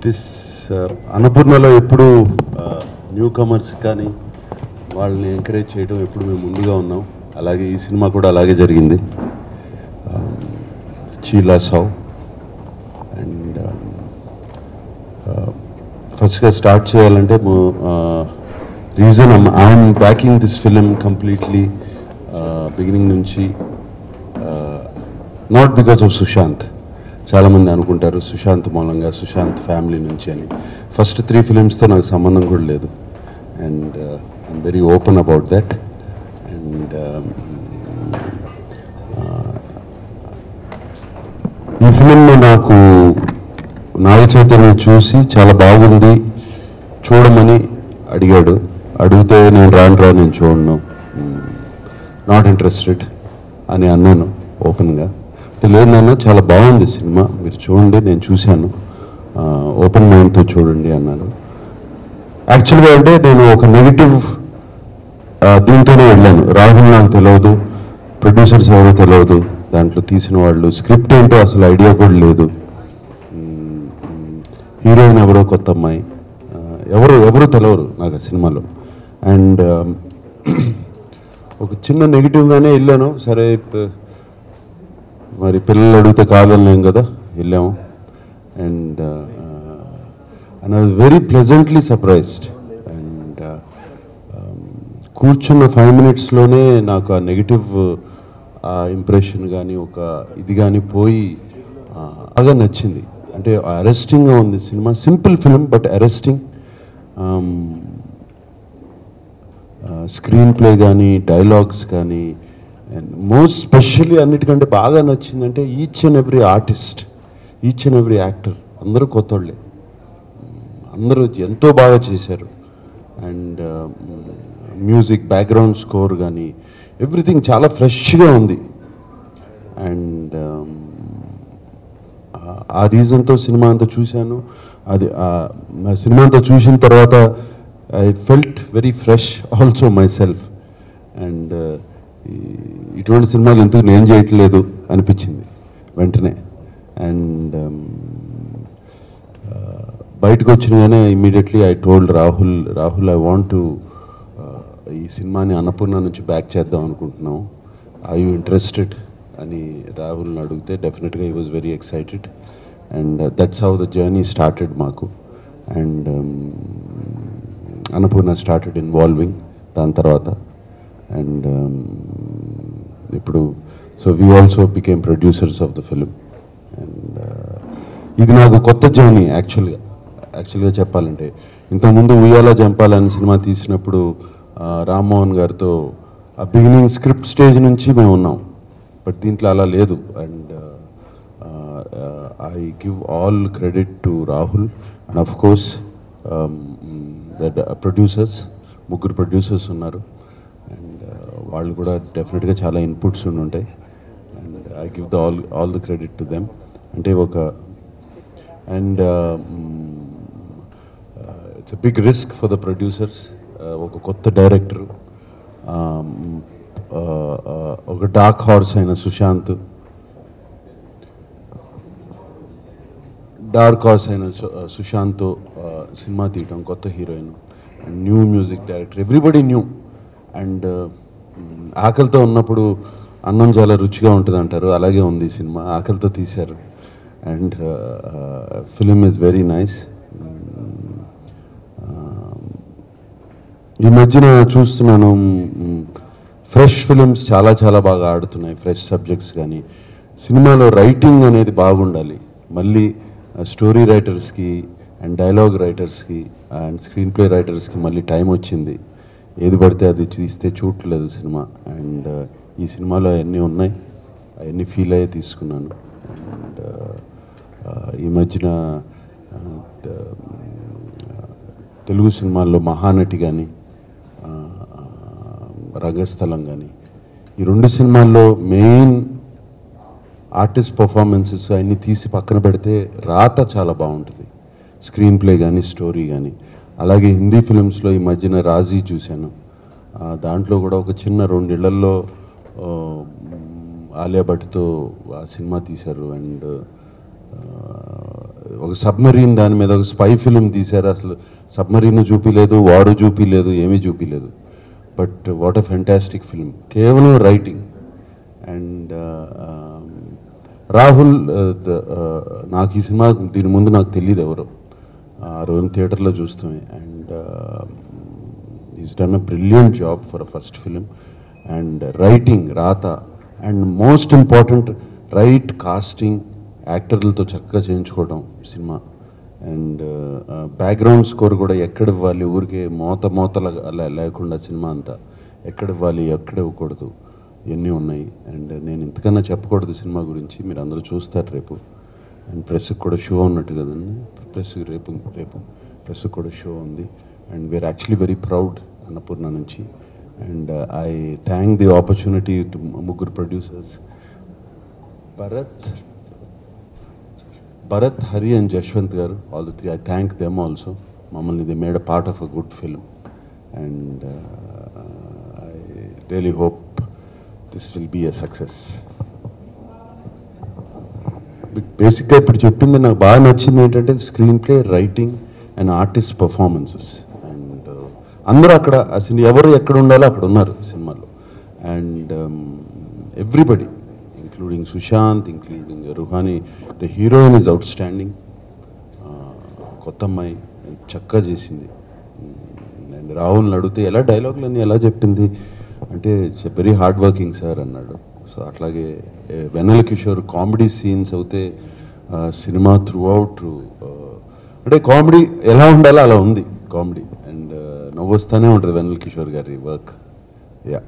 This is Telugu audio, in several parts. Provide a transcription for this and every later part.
దిస్ అన్నపూర్ణలో ఎప్పుడు న్యూ కమర్స్ కానీ వాళ్ళని ఎంకరేజ్ చేయడం ఎప్పుడు మేము ముందుగా ఉన్నాం. అలాగే ఈ సినిమా కూడా అలాగే జరిగింది. చీలా సావ్ అండ్ ఫస్ట్గా స్టార్ట్ చేయాలంటే reason I'm backing this film completely beginning నుంచి, నాట్ బికాస్ ఆఫ్ సుశాంత్. చాలామంది అనుకుంటారు సుశాంత్ మూలంగా, సుశాంత్ ఫ్యామిలీ నుంచి అని. ఫస్ట్ 3 ఫిలిమ్స్తో నాకు సంబంధం కూడా లేదు and I'm very open about that. And ఈ ఫిలింలో నాకు నాగ చైతన్య చూసి చాలా బాగుంది చూడమని అడిగాడు. అడిగితే నేను రాను నేను చూడను, నాట్ ఇంట్రెస్టెడ్ అని అన్నాను ఓపెన్గా. లేదన్నా చాలా బాగుంది సినిమా, మీరు చూడండి, నేను చూశాను, ఓపెన్ మైండ్తో చూడండి అన్నాను. యాక్చువల్గా అంటే నేను ఒక నెగిటివ్ దీంతోనే వెళ్ళాను. రాహుల్ నాకు తెలియదు, ప్రొడ్యూసర్స్ ఎవరో తెలియదు, దాంట్లో తీసిన వాళ్ళు, స్క్రిప్ట్ ఏంటో అసలు ఐడియా కూడా లేదు, హీరోయిన్ ఎవరో కొత్త అమ్మాయి, ఎవరు తెలియరు నాకు ఆ సినిమాలో. అండ్ ఒక చిన్న నెగిటివ్గానే వెళ్ళాను. సరే మరి పిల్లలు అడిగితే కాదలేం కదా, వెళ్ళాము. And I was very pleasantly surprised. And కూర్చున్న 5 మినిట్స్లోనే నాకు ఆ నెగిటివ్ ఇంప్రెషన్ కానీ ఒక ఇది కానీ పోయి బాగా నచ్చింది. అంటే అరెస్టింగ్గా ఉంది cinema. Simple film but arresting. Screen play కానీ, డైలాగ్స్ కానీ, అండ్ మోస్ట్ స్పెషల్లీ అన్నిటికంటే బాగా నచ్చిందంటే each and every artist, each and every actor అందరూ కొత్తోళ్ళే, అందరూ ఎంతో బాగా చేశారు. అండ్ మ్యూజిక్, బ్యాక్గ్రౌండ్ స్కోర్ కానీ ఎవ్రీథింగ్ చాలా ఫ్రెష్గా ఉంది. అండ్ ఆ రీజన్తో సినిమా అంతా చూశాను. అది సినిమా అంతా చూసిన తర్వాత I felt very fresh also myself. And ఇటువంటి సినిమాలు ఎందుకు నేను చేయట్లేదు అనిపించింది వెంటనే. అండ్ బయటకు వచ్చినగానే immediately I told Rahul I want to ఈ సినిమాని అన్నపూర్ణ నుంచి బ్యాక్ చేద్దాం అనుకుంటున్నాం, ఐ యూ ఇంట్రెస్టెడ్ అని రాహుల్ని అడిగితే డెఫినెట్గా he was very excited. And that's how the journey started మాకు. అండ్ అన్నపూర్ణ స్టార్టెడ్ ఇన్వాల్వింగ్ దాని తర్వాత. అండ్ ఇప్పుడు so we also became producers of the film. And ఇది నాకు కొత్త జర్నీ యాక్చువల్గా చెప్పాలంటే. ఇంతకుముందు ఉయ్యాల జంపాలని సినిమా తీసినప్పుడు రామ్మోహన్ గారితో ఆ బిగినింగ్ స్క్రిప్ట్ స్టేజ్ నుంచి మేము ఉన్నాం, బట్ దీంట్లో అలా లేదు. And I give all credit to Rahul and of course that producers, 3 producers ఉన్నారు. అండ్ వాళ్ళు కూడా డెఫినెట్గా చాలా ఇన్పుట్స్ ఉంటాయి. And I give all the credit to them. అంటే and it's a big risk for the producers. ఒక కొత్త డైరెక్టరు, ఒక డార్క్ హార్స్ అయిన సుశాంత్, సుశాంత్తో సినిమా తీయటం, కొత్త heroine and new music director, everybody knew. And ఆకలితో ఉన్నప్పుడు అన్నం చాలా రుచిగా ఉంటుంది అంటారు, అలాగే ఉంది ఈ సినిమా. ఆకలితో తీశారు. And film is very nice. ఈ మధ్యన చూస్తున్నాను ఫ్రెష్ ఫిలిమ్స్ చాలా బాగా ఆడుతున్నాయి, ఫ్రెష్ సబ్జెక్ట్స్. కానీ సినిమాలో రైటింగ్ అనేది బాగుండాలి. మళ్ళీ స్టోరీ రైటర్స్కి అండ్ డైలాగ్ రైటర్స్కి అండ్ స్క్రీన్ ప్లే రైటర్స్కి మళ్ళీ టైం వచ్చింది. ఏది పడితే అది తీస్తే చూడలేదు సినిమా. అండ్ ఈ సినిమాలో అవన్నీ ఉన్నాయి, అవన్నీ ఫీల్ అయ్యే తీసుకున్నాను. అండ్ ఈ మధ్యన తెలుగు సినిమాల్లో మహానటి కానీ, రంగస్థలం కానీ, ఈ 2 సినిమాల్లో మెయిన్ ఆర్టిస్ట్ పర్ఫార్మెన్సెస్ అన్నీ తీసి పక్కన పెడితే రాత చాలా బాగుంటుంది, స్క్రీన్ ప్లే కానీ, స్టోరీ కానీ. అలాగే హిందీ ఫిలిమ్స్లో ఈ మధ్యన రాజీ చూశాను. దాంట్లో కూడా ఒక చిన్న 2 ఇళ్లల్లో ఆలియా భట్తో ఆ సినిమా తీశారు. అండ్ ఒక సబ్మరీన్ దాని మీద ఒక స్పై ఫిలిం తీశారు. అసలు సబ్మరీన్ చూపిలేదు, వారు చూపిలేదు, ఏమీ చూపిలేదు. But what a fantastic film, కేవలం రైటింగ్. అండ్ రాహుల్, నాకు ఈ సినిమా దీని ముందు నాకు తెలియదు ఎవరు, ఆ రోజు థియేటర్లో చూస్తామే. And is done a brilliant job for a first film. And writing, రాత, and most important right casting, యాక్టర్లతో చక్కగా చేయించుకోవడం సినిమా. అండ్ బ్యాక్గ్రౌండ్ స్కోర్ కూడా ఎక్కడ ఇవ్వాలి, ఊరికే మోతల లేకుండా సినిమా అంతా ఎక్కడ ఇవ్వాలి, ఎక్కడ ఇవ్వకూడదు, ఇవన్నీ ఉన్నాయి. అండ్ నేను ఇంతకన్నా చెప్పకూడదు సినిమా గురించి, మీరు అందరూ చూస్తారు రేపు. అండ్ ప్రెస్కి కూడా షో ఉన్నట్టు కదండి, రేపు ప్రెస్కి కూడా షో ఉంది. And we are actually very proud Annapurna నుంచి. And I thank the opportunity to ముగ్గురు producers, Bharat, Hari and Jashwanth garu, all the three. I thank them also. మమ్మల్ని they made a part of a good film. And I really hope this will be a success. బేసిక్గా ఇప్పుడు చెప్పింది నాకు బాగా నచ్చింది ఏంటంటే screenplay, writing and artist performances. And అందరూ అక్కడ అసలు ఎవరు ఎక్కడ ఉండాలో అక్కడ ఉన్నారు సినిమాలో. And everybody including Sushanth, including Ruhani. The heroine is outstanding. కొత్త అమ్మాయి చక్కగా చేసింది. అండ్ రాహుల్ని అడిగితే ఎలా డైలాగులన్నీ ఎలా చెప్పింది అంటే, it's very hard working sir అన్నాడు. సో అట్లాగే వెన్నెల కిషోర్ కామెడీ సీన్స్ అయితే సినిమా త్రూ అవుట్ అంటే కామెడీ ఎలా ఉండాలో అలా ఉంది కామెడీ. అండ్ నవ్వు వస్తూనే ఉంటుంది వెన్నెల కిషోర్ గారి వర్క్. యా,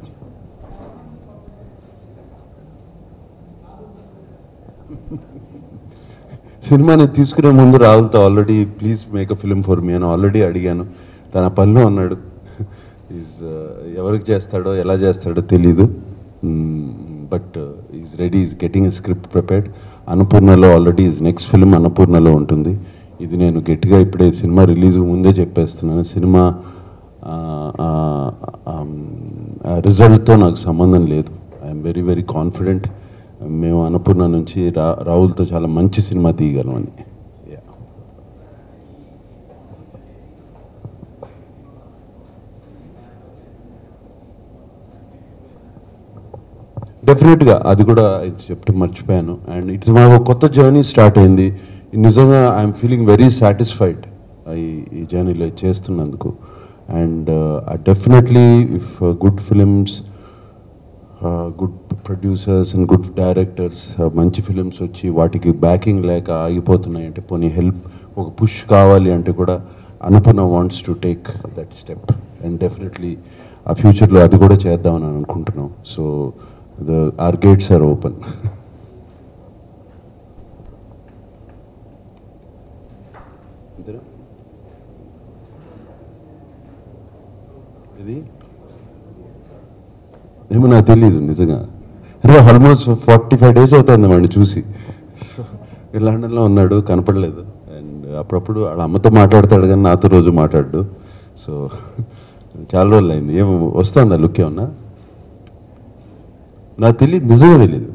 సినిమాని తీసుకునే ముందు రాహుల్తో already please make a film for me అని ఆల్రెడీ అడిగాను. తన పనిలో అన్నాడు. ఎవరికి చేస్తాడో ఎలా చేస్తాడో తెలీదు, but is ready, is getting script prepared. అన్నపూర్ణలో ఆల్రెడీ ఈజ్ నెక్స్ట్ ఫిలిం అన్నపూర్ణలో ఉంటుంది. ఇది నేను గట్టిగా ఇప్పుడే సినిమా రిలీజ్ ముందే చెప్పేస్తున్నాను. సినిమా రిజల్ట్తో నాకు సంబంధం లేదు. I'm very very confident. మేము అన్నపూర్ణ నుంచి రాహుల్తో చాలా మంచి సినిమా తీయగలమని. డెఫినెట్గా అది కూడా చెప్తే మర్చిపోయాను. అండ్ ఇట్స్ మా కొత్త జర్నీ స్టార్ట్ అయింది. నిజంగా ఐఎమ్ ఫీలింగ్ వెరీ సాటిస్ఫైడ్ ఈ జర్నీలో చేస్తున్నందుకు. And definitely if good films, good producers and good directors, మంచి ఫిలిమ్స్ వచ్చి వాటికి బ్యాకింగ్ లేక ఆగిపోతున్నాయి అంటే, పోనీ హెల్ప్, ఒక పుష్ కావాలి అంటే కూడా Annapurna wants to take that step. And definitely ఆ ఫ్యూచర్లో అది కూడా చేద్దామని అనుకుంటున్నాం. So our gates are open. ఇది ఏమో నాకు తెలీదు నిజంగా. అరే ఆల్మోస్ట్ 45 days అవుతుంది వాడిని చూసి. లండన్లో ఉన్నాడు, కనపడలేదు. అండ్ అప్పుడప్పుడు వాళ్ళ అమ్మతో మాట్లాడతాడు కానీ నాతో రోజు మాట్లాడు. సో చాలా రోజులు అయింది. ఏమో వస్తుందా లుక్ ఏమన్నా నాకు తెలియదు, నిజంగా తెలియదు.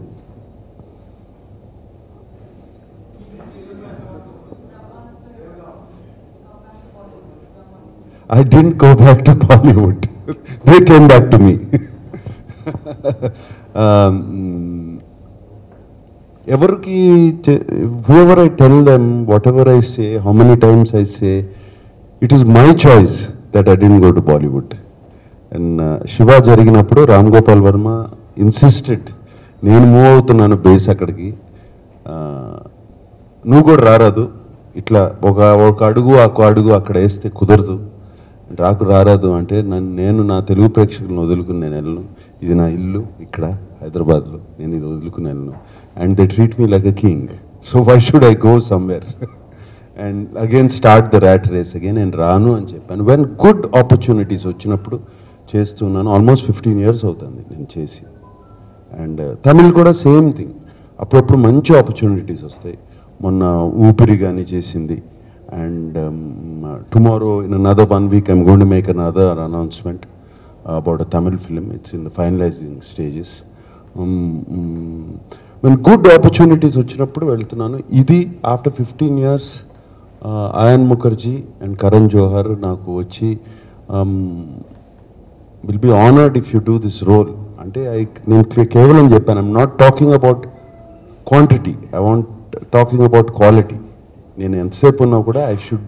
I didn't go back to Bollywood. They came back to me. Everki, whoever I tell them, whatever I say, how many times I say, it is my choice that I didn't go to Bollywood. And Shiva జరిగినప్పుడు రామ్ గోపాల్ వర్మ ఇన్సిస్టెడ్, నేను మూవ్ అవుతున్నాను బేస్ అక్కడికి, నువ్వు కూడా రారాదు, ఇట్లా ఒక అడుగు అక్కడ వేస్తే కుదరదు, రారాదు అంటే నేను నా తెలుగు ప్రేక్షకులను వదులుకుని నేను వెళ్ళను. ఇది నా ఇల్లు ఇక్కడ హైదరాబాద్లో, నేను ఇది వదులుకుని వెళ్ళను. And they treat me like a king. So why should I go somewhere and again start the rat race again. నేను రాను అని చెప్పాను. వెన్ గుడ్ ఆపర్చునిటీస్ వచ్చినప్పుడు చేస్తున్నాను. ఆల్మోస్ట్ 15 years అవుతుంది నేను చేసి. అండ్ తమిళ్ కూడా సేమ్ థింగ్, అప్పుడప్పుడు మంచి ఆపర్చునిటీస్ వస్తాయి. మొన్న ఊపిరి కానీ చేసింది. And tomorrow in another 1 week I'm going to make another announcement about a Tamil film. It's in the finalising stages. నేను గుడ్ ఆపర్చునిటీస్ వచ్చినప్పుడు వెళ్తున్నాను. ఇది after 15 years Ayan Mukherjee and Karan Johar నాకు వచ్చి will be honoured if you do this role అంటే నేను కేవలం చెప్పాను, I'm not talking about quantity, I want talking about quality. నేను ఎంతసేపు ఉన్నా కూడా I should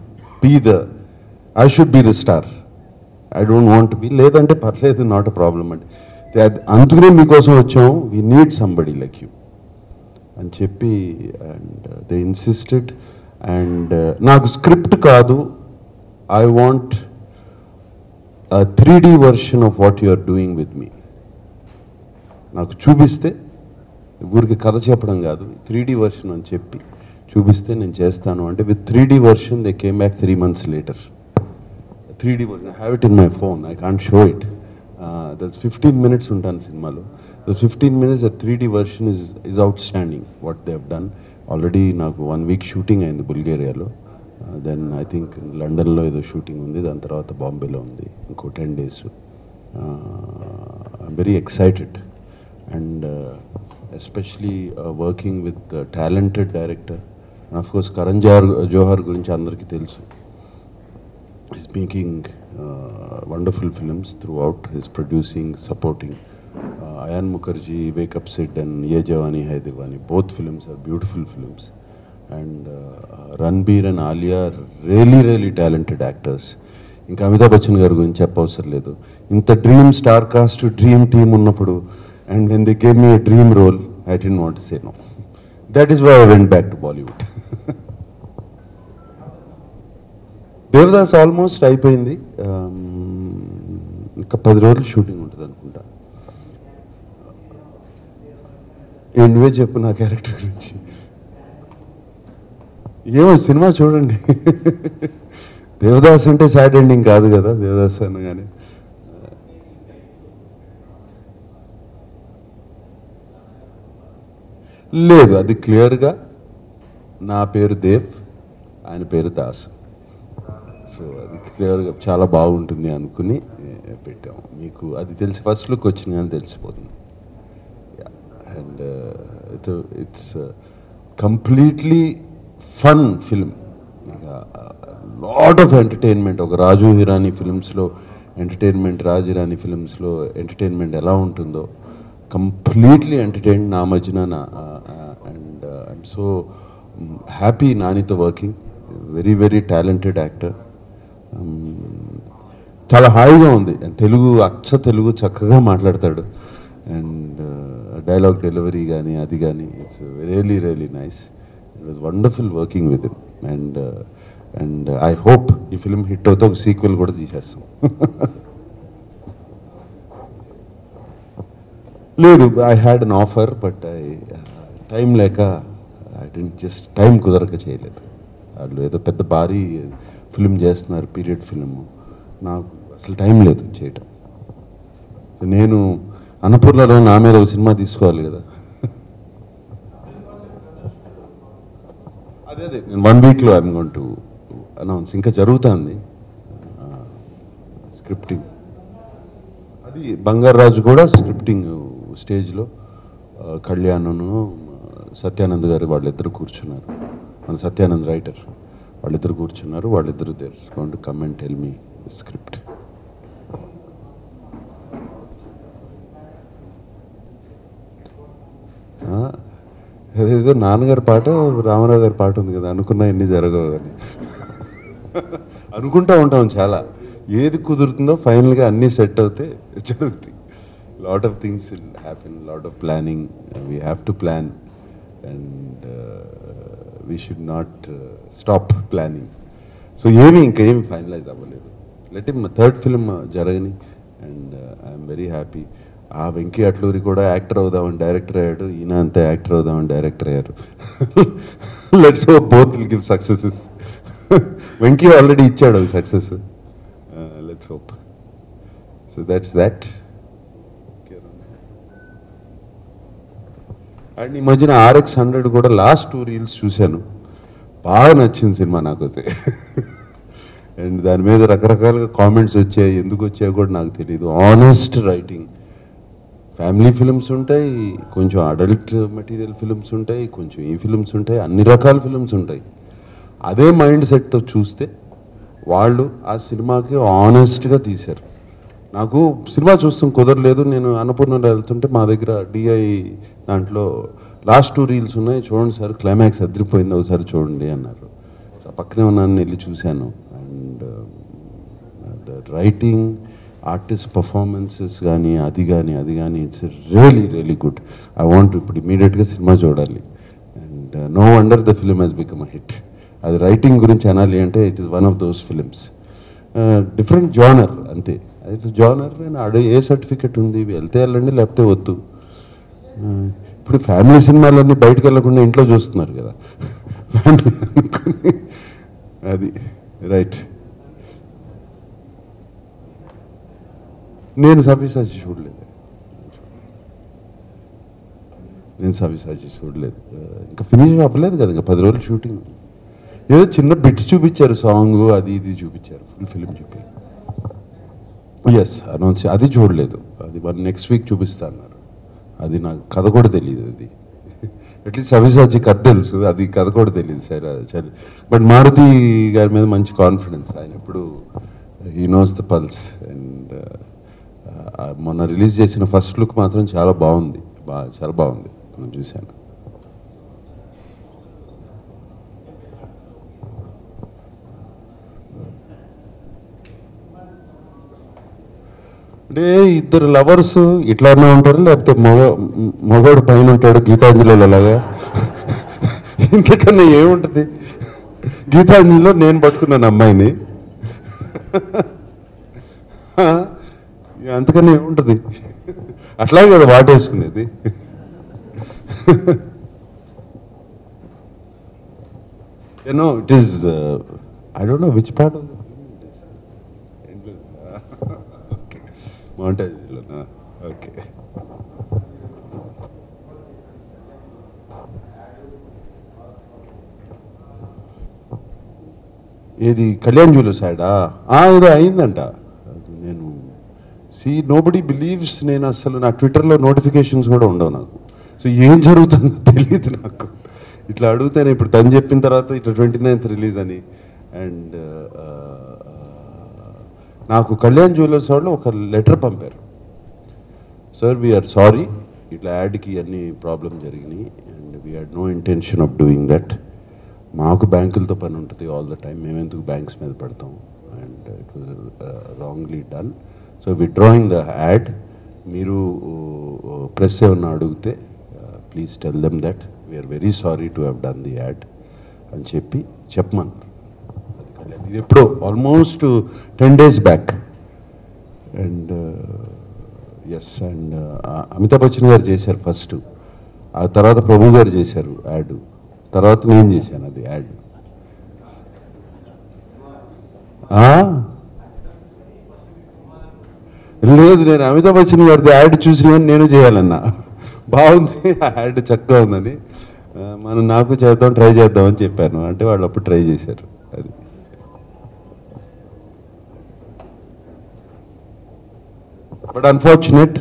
be the star. I don't want be, లేదంటే పర్లేదు, నాట్ అ ప్రాబ్లం అండి. అందుకనే మీకోసం వచ్చాము, we need somebody like you అని చెప్పి, అండ్ దే ఇన్సిస్టెడ్. అండ్ నాకు స్క్రిప్ట్ కాదు, I want 3D version of what you are doing with me. నాకు చూపిస్తే, ఊరికి కథ చెప్పడం కాదు, 3D వర్షన్ అని చెప్పి చూపిస్తే నేను చేస్తాను అంటే, with 3D version they came back 3 months later. 3D version, I have it in my phone, I can't show it. There's 15 minutes ఉంటాను సినిమాలో. The 15 minutes, the 3D version is outstanding, what they have done. Already నాకు 1 week షూటింగ్ అయింది బుల్గేరియాలో, దెన్ ఐ థింక్ లండన్లో ఏదో షూటింగ్ ఉంది, దాని తర్వాత బాంబేలో ఉంది ఇంకో 10 days. I'm very excited and especially working with talented director. And of course Karan Johar గురించి అందరికీ తెలుసు. He's making wonderful films throughout. He's producing, supporting. Ayan Mukherjee, Wake Up Sid and Ye Jawani Hai Diwani. Both films are beautiful films. And Ranbir and Alia are really, really talented actors. Inka Amitabh Bachchan garu gurinchi cheppavasar ledu. Inta dream star cast, dream team ఉన్నప్పుడు, and when they gave me a dream role, I didn't want to say no. That is why I went back to Bollywood. Devdas almost అయిపోయింది, ఇంకా 10 రోజులు షూటింగ్ ఉంటుంది అనుకుంటా. నువ్వే చెప్పు నా క్యారెక్టర్ గురించి. ఏమో సినిమా చూడండి. దేవదాస్ అంటే సాడ్ ఎండింగ్ కాదు కదా, దేవదాస్ అనగానే. లేదు, అది క్లియర్గా నా పేరు దేవ్, ఆయన పేరు దాస్. సో అది క్లియర్గా చాలా బాగుంటుంది అనుకుని పెట్టాము. మీకు అది తెలిసి ఫస్ట్ లుక్ వచ్చిన కానీ తెలిసిపోతుంది. And it's completely fun film, lot of entertainment. ఒక రాజు హిరానీ ఫిల్మ్స్లో ఎంటర్టైన్మెంట్, రాజ్ హిరానీ ఫిల్మ్స్లో ఎంటర్టైన్మెంట్ ఎలా ఉంటుందో కంప్లీట్లీ ఎంటర్టైన్ నా మధ్యన. అండ్ ఐఎమ్ సో హ్యాపీ నానితో working, very very talented actor. చాలా హాయిగా ఉంది. తెలుగు, అచ్చ తెలుగు చక్కగా మాట్లాడతాడు. అండ్ డైలాగ్ డెలివరీ కానీ అది కానీ, it's really really nice. It was wonderful working with him. And I hope ఈ ఫిల్మ్ హిట్ అవుతే ఒక సీక్వెల్ కూడా తీసేస్తాం. లేదు, I had an offer, but time లేక టైం కుదరక చేయలేదు. వాళ్ళు ఏదో పెద్ద భారీ ఫిల్మ్ చేస్తున్నారు, పీరియడ్ ఫిల్మ్, నాకు అసలు టైం లేదు చేయటం. సో నేను అన్నపూర్ణలో నా మీద ఒక సినిమా తీసుకోవాలి కదా. అదే నేను 1 weekలో ఐఎమ్ గోయింగ్ టు అనౌన్స్. ఇంకా జరుగుతుంది స్క్రిప్టింగ్. అది బంగారాజు కూడా స్క్రిప్టింగ్ స్టేజ్లో, కళ్యాణ్ను సత్యానంద్ గారు వాళ్ళిద్దరు కూర్చున్నారు, మన సత్యానంద్ రైటర్, వాళ్ళిద్దరు కూర్చున్నారు. వాళ్ళిద్దరు they're going to come and tell me script. ఏదో నాన్నగారి పాట, రామారావు గారి పాట ఉంది కదా, అనుకున్నా ఎన్ని జరగవు అని. అనుకుంటూ ఉంటాం చాలా, ఏది కుదురుతుందో ఫైనల్గా అన్నీ సెట్ అవుతే జరుగుతాయి. Lot of things will happen, lot of planning, we have to plan and we should not stop planning. So ఇంకేమి ఫైనలైజ్ అవ్వలేదు. లెట్ హిమ్ థర్డ్ ఫిల్మ్ జరగని. And I'm very happy. ఆ వెంకీ అట్లూరి కూడా యాక్టర్ అవుదామని డైరెక్టర్ అయ్యాడు, ఈయన అంతే యాక్టర్ అవుదామని డైరెక్టర్ అయ్యారు. Let's hope both will give successes. Venky already ఇచ్చాడు success, let's hope. So that's that. And ఈ మధ్యన RX100 కూడా లాస్ట్ 2 reels చూశాను, బాగా నచ్చింది సినిమా నాకైతే. అండ్ దాని మీద రకరకాలుగా కామెంట్స్ వచ్చాయి, ఎందుకు వచ్చాయో కూడా నాకు తెలియదు. ఆనెస్ట్ రైటింగ్, ఫ్యామిలీ ఫిల్మ్స్ ఉంటాయి, కొంచెం అడల్ట్ మెటీరియల్ ఫిల్మ్స్ ఉంటాయి, కొంచెం ఈ ఫిల్మ్స్ ఉంటాయి, అన్ని రకాల ఫిల్మ్స్ ఉంటాయి. అదే మైండ్ సెట్తో చూస్తే వాళ్ళు ఆ సినిమాకి ఆనెస్ట్గా తీశారు. నాకు సినిమా చూస్తాం కుదరలేదు, నేను అన్నపూర్ణలో వెళ్తుంటే మా దగ్గర డిఐ దాంట్లో లాస్ట్ 2 రీల్స్ ఉన్నాయి, చూడండి సార్ క్లైమాక్స్ అదిరిపోయింది, ఒకసారి చూడండి అన్నారు. పక్కనే ఉన్నాను, వెళ్ళి చూశాను. And the writing, artist performances కానీ అది కానీ it's really really good. I want ఇప్పుడు ఇమీడియట్గా సినిమా చూడాలి. And no wonder the film has become a hit. అది రైటింగ్ గురించి అనాలి అంటే it is one of those films. Different genre అంతే, అయితే జానర్ ఏ సర్టిఫికెట్ ఉంది, వెళ్తే వెళ్ళండి లేకపోతే వద్దు. ఇప్పుడు ఫ్యామిలీ సినిమాలన్నీ బయటకు వెళ్ళకుండా ఇంట్లో చూస్తున్నారు కదా, ఫ్యామిలీ అనుకుని. అది రైట్. నేను సవ్యసాచి చూడలేదు, ఇంకా ఫినిష్ అవ్వలేదు కదా, ఇంకా 10 రోజులు షూటింగ్. ఏదో చిన్న బిట్స్ చూపించారు, సాంగ్ అది ఇది చూపించారు, ఫుల్ ఫిలిం చూపించారు. ఎస్ అనౌన్స్, అది చూడలేదు. అది నెక్స్ట్ వీక్ చూపిస్తా అన్నారు. అది నాకు కథ కూడా తెలియదు. అది అట్లీస్ట్ సవ్యసాచి కథ తెలుసు, అది కథ కూడా తెలియదు సరే. బట్ మారుతి గారి మీద మంచి కాన్ఫిడెన్స్, ఆయన ఎప్పుడు he knows the pulse. And మొన్న రిలీజ్ చేసిన ఫస్ట్ లుక్ మాత్రం చాలా బాగుంది, చాలా బాగుంది, నేను చూశాను. అంటే ఇద్దరు లవర్స్ ఇట్లానే ఉంటారు, లేకపోతే మగవాడు పైన ఉంటాడు గీతాంజలిలో లాగా. ఇంతకన్నా ఏముంటుంది, గీతాంజలిలో నేను పట్టుకున్నాను అమ్మాయిని, అంతకన్నా ఏముంటుంది, అట్లాగే కదా వాటేసుకునేది. It is I don't know which part of మౌంటేజ్లోనా? ఓకే. ఏది కళ్యాణ్ జ్యువెలర్స్ సైడా? ఏదో అయిందంట. నేను నోబడీ బిలీవ్స్. నేను అసలు నా ట్విట్టర్లో నోటిఫికేషన్స్ కూడా ఉండవు నాకు, సో ఏం జరుగుతుందో తెలియదు నాకు. ఇట్లా అడుగుతాను, ఇప్పుడు తను చెప్పిన తర్వాత ఇట్లా 29th రిలీజ్ అని. అండ్ నాకు కళ్యాణ్ జ్యువెలర్స్ వాళ్ళు ఒక లెటర్ పంపారు, సార్ వీఆర్ సారీ, ఇట్లా యాడ్కి అన్ని ప్రాబ్లం జరిగినాయి and we had no intention of doing that. మాకు బ్యాంకులతో పని ఉంటుంది ఆల్ ద టైమ్, మేము ఎందుకు బ్యాంక్స్ మీద పడతాం, and it was wrongly done, so withdrawing the ad. మీరు ప్రెస్ ఏమన్నా అడిగితే please tell them that we're very sorry to have done the ad అని చెప్పమన్నారు. ఇది ఎప్పుడో almost 10 days back. And yes, and Amitabh Bachchan గారు చేశారు ఫస్ట్, ఆ తర్వాత ప్రభు గారు చేశారు యాడ్, తర్వాత నేను చేశాను అది యాడ్. లేదు, నేను అమితాబ్ బచ్చన్ గారిది యాడ్ చూసి నేను చేయాలన్నా, బాగుంది యాడ్ చక్కగా ఉందని, మనం నాకు ట్రై చేద్దామని చెప్పాను, అంటే వాళ్ళు అప్పుడు ట్రై చేశారు. అది but unfortunate,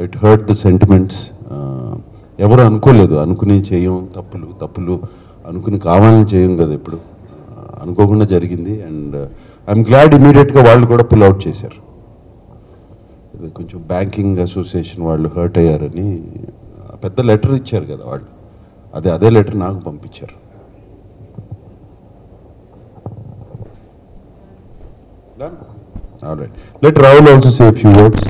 it hurt the sentiments. ఎవరు అనుకోలేదు, అనుకుని చేయం, తప్పులు అనుకుని కావాలని చేయం కదా, ఎప్పుడు అనుకోకుండా జరిగింది. అండ్ ఐఎమ్ గ్లాడ్ ఇమీడియట్గా వాళ్ళు కూడా పుల్ అవుట్ చేశారు. కొంచెం బ్యాంకింగ్ అసోసియేషన్ వాళ్ళు హర్ట్ అయ్యారని పెద్ద లెటర్ ఇచ్చారు కదా వాళ్ళు, అదే లెటర్ నాకు పంపించారు. All right. Let Rahul also say a few words.